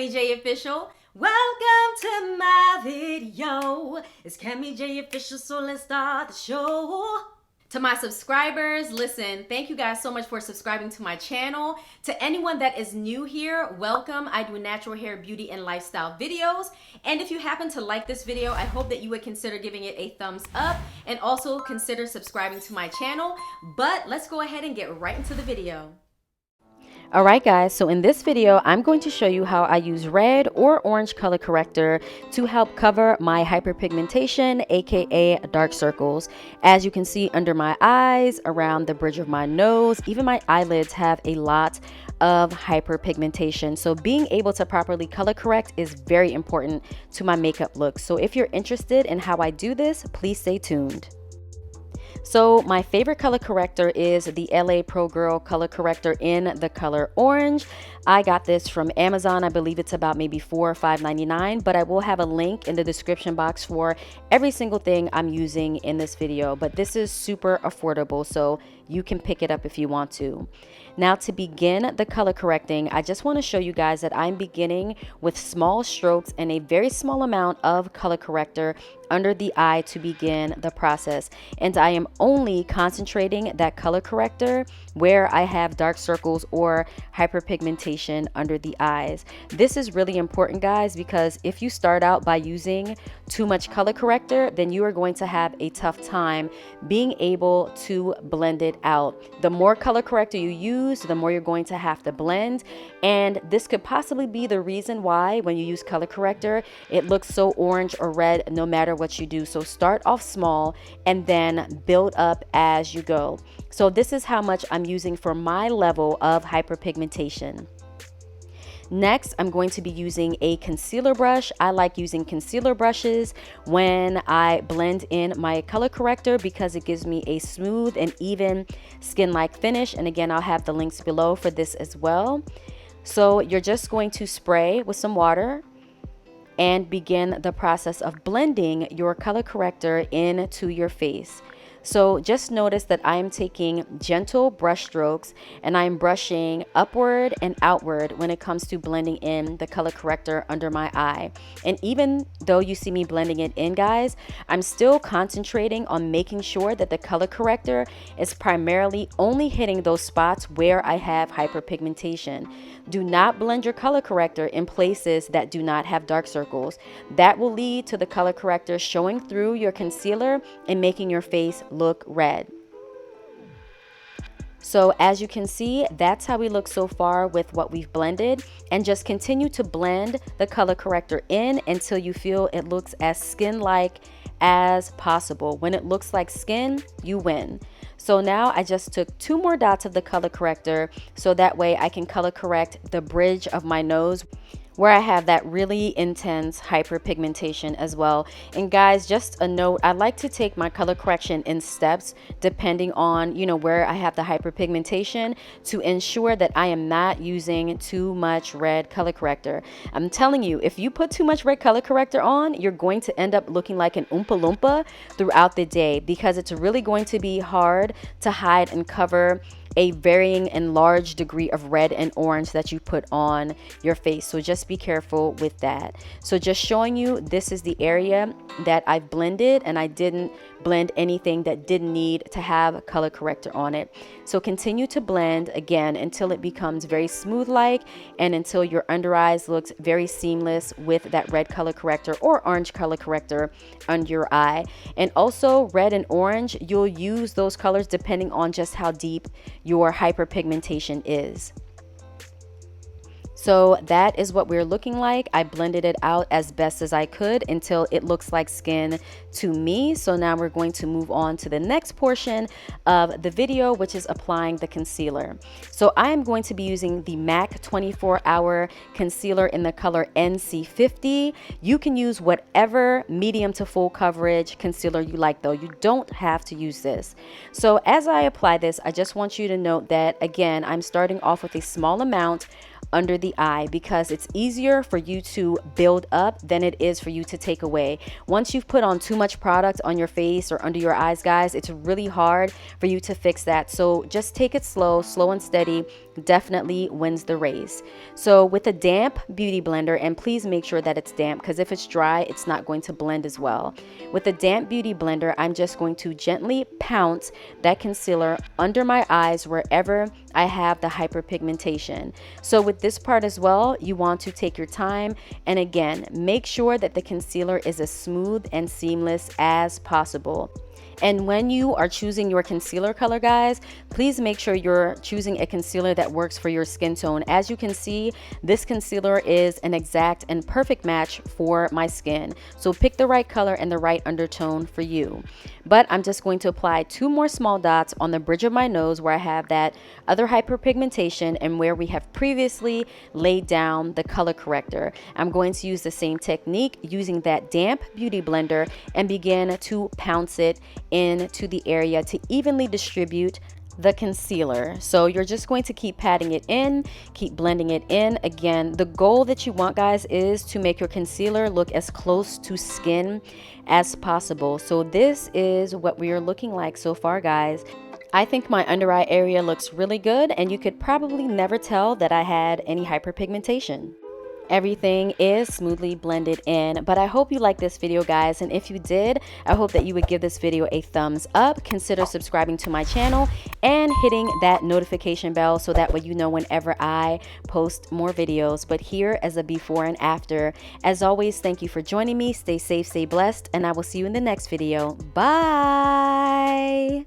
Cammy J Official. Welcome to my video. It's Cammy J Official, so let's start the show. To my subscribers, listen, thank you guys so much for subscribing to my channel. To anyone that is new here, welcome. I do natural hair, beauty, and lifestyle videos. And if you happen to like this video, I hope that you would consider giving it a thumbs up and also consider subscribing to my channel. But let's go ahead and get right into the video. Alright guys, so in this video, I'm going to show you how I use red or orange color corrector to help cover my hyperpigmentation, aka dark circles. As you can see under my eyes, around the bridge of my nose, even my eyelids have a lot of hyperpigmentation. So being able to properly color correct is very important to my makeup look. So if you're interested in how I do this, please stay tuned. So my favorite color corrector is the LA Pro Girl color corrector in the color orange. I got this from Amazon. I believe it's about maybe $4 or $5.99, but I will have a link in the description box for every single thing I'm using in this video. But this is super affordable, so you can pick it up if you want to. Now to begin the color correcting, I just want to show you guys that I'm beginning with small strokes and a very small amount of color corrector under the eye to begin the process. And I am only concentrating that color corrector where I have dark circles or hyperpigmentation under the eyes. This is really important, guys, because if you start out by using too much color corrector, then you are going to have a tough time being able to blend it out. The more color corrector you use, the more you're going to have to blend. And this could possibly be the reason why when you use color corrector, it looks so orange or red no matter what you do. So start off small and then build up as you go. So this is how much I'm using for my level of hyperpigmentation. Next, I'm going to be using a concealer brush. I like using concealer brushes when I blend in my color corrector because it gives me a smooth and even skin-like finish. And again, I'll have the links below for this as well. So you're just going to spray with some water and begin the process of blending your color corrector into your face. So just notice that I am taking gentle brush strokes and I'm brushing upward and outward when it comes to blending in the color corrector under my eye. And even though you see me blending it in, guys, I'm still concentrating on making sure that the color corrector is primarily only hitting those spots where I have hyperpigmentation. Do not blend your color corrector in places that do not have dark circles. That will lead to the color corrector showing through your concealer and making your face look red. So as you can see, that's how we look so far with what we've blended, and just continue to blend the color corrector in until you feel it looks as skin-like as possible. When it looks like skin, you win. So now I just took 2 more dots of the color corrector so that way I can color correct the bridge of my nose where I have that really intense hyperpigmentation as well. And guys, just a note, I like to take my color correction in steps depending on, where I have the hyperpigmentation to ensure that I am not using too much red color corrector. I'm telling you, if you put too much red color corrector on, you're going to end up looking like an Oompa Loompa throughout the day because it's really going to be hard to hide and cover a varying and large degree of red and orange that you put on your face. So just be careful with that. So just showing you, this is the area that I've blended, and I didn't blend anything that didn't need to have a color corrector on it. So continue to blend again until it becomes very smooth like, and until your under eyes looks very seamless with that red color corrector or orange color corrector under your eye. And also red and orange, you'll use those colors depending on just how deep your hyperpigmentation is. So that is what we're looking like. I blended it out as best as I could until it looks like skin to me. So now we're going to move on to the next portion of the video, which is applying the concealer. So I am going to be using the MAC 24-hour concealer in the color NC50. You can use whatever medium to full coverage concealer you like, though. You don't have to use this. So as I apply this, I just want you to note that, again, I'm starting off with a small amount under the eye because it's easier for you to build up than it is for you to take away. Once you've put on too much product on your face or under your eyes, guys, it's really hard for you to fix that. So just take it slow and steady definitely wins the race. So with a damp beauty blender, and please make sure that it's damp, because if it's dry, it's not going to blend as well. With a damp beauty blender, I'm just going to gently pounce that concealer under my eyes wherever I have the hyperpigmentation. So with this part as well, you want to take your time, and again, make sure that the concealer is as smooth and seamless as possible. And when you are choosing your concealer color, guys, please make sure you're choosing a concealer that works for your skin tone. As you can see, this concealer is an exact and perfect match for my skin. So pick the right color and the right undertone for you. But I'm just going to apply 2 more small dots on the bridge of my nose where I have that other hyperpigmentation and where we have previously laid down the color corrector. I'm going to use the same technique using that damp beauty blender and begin to pounce it into the area to evenly distribute the concealer. So you're just going to keep patting it in, keep blending it in. Again, the goal that you want, guys, is to make your concealer look as close to skin as possible. So this is what we are looking like so far, guys. I think my under eye area looks really good, and you could probably never tell that I had any hyperpigmentation. Everything is smoothly blended in, but I hope you liked this video, guys, and if you did, I hope that you would give this video a thumbs up, consider subscribing to my channel and hitting that notification bell so that way you know whenever I post more videos. But here as a before and after. As always, thank you for joining me. Stay safe, stay blessed, and I will see you in the next video. Bye.